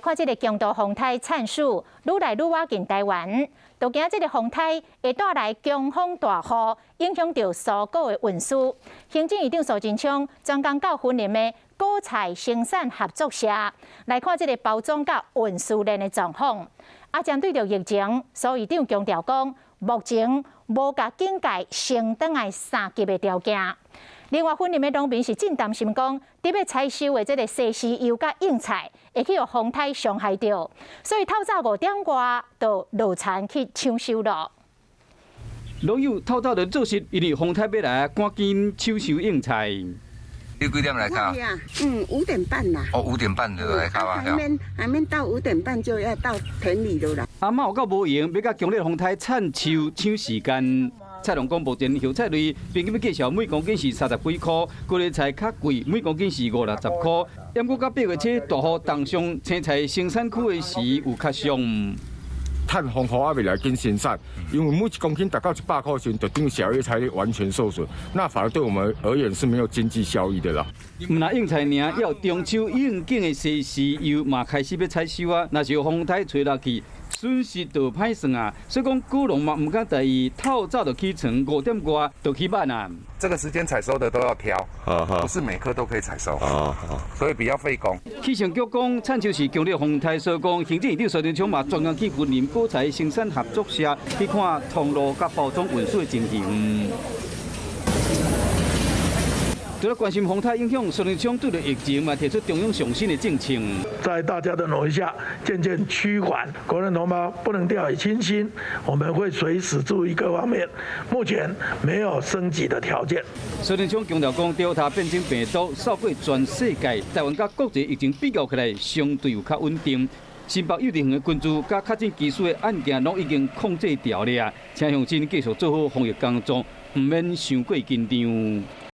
看这个强度风台灿数愈来愈靠近台湾，就惊这个风台会带来强风大雨，影响到蔬果的运输。行政院长苏贞昌专工到云林的果菜生产合作社来看这个包装甲运输链的状况。针对着疫情，苏院长强调讲，目前无甲境界升等来3级的条件。另外，云林的农民是真担心讲，特别采收的这个西施油甲硬菜会去互风台伤害到，所以透早5点外就落田去抢收了。农友透早就做事，因为风台要来，赶紧抢收硬菜。你几点来烤？5点半啦。哦，5点半就来烤啊！还没到5点半就要到田里了啦。阿妈有够无闲，要甲强烈风台铲树抢时间。菜农讲，目前油菜类平均计价每公斤是30几块，各类菜较贵，每公斤是50-60块。要过到8月初大雨当上青菜生产区的时有较伤。碳风雨还未来跟生产，因为每1公斤达到100块钱，就等于小叶菜完全受损，那反而对我们而言是没有经济效益的啦。唔那硬菜尔，要中秋应景的西施油嘛开始要采收啊，若是有风台吹落去，损失就歹算啊。所以讲，古农嘛唔敢在意，透早就起床5点外就起班啊。这个时间采收的都要挑，不是每颗都可以采收，所以比较费工。气象局讲，产收是强烈风台所讲，行政院长苏贞昌嘛专工去云林果菜生产合作社去看通路甲包装运输的情形。除了关心风台影响，苏贞昌对着疫情嘛提出中央上新的政策。在大家的努力下，渐渐趋缓。国人同胞不能掉以轻心，我们会随时注意各方面。目前没有升级的条件。苏贞昌强调讲，Delta 变种病毒扫过全世界，台湾甲国际疫情比较起来，相对有较稳定。新北幼稚园的群聚甲确诊基数的案件，拢已经控制掉了，请乡亲继续做好防疫工作，唔免伤过紧张。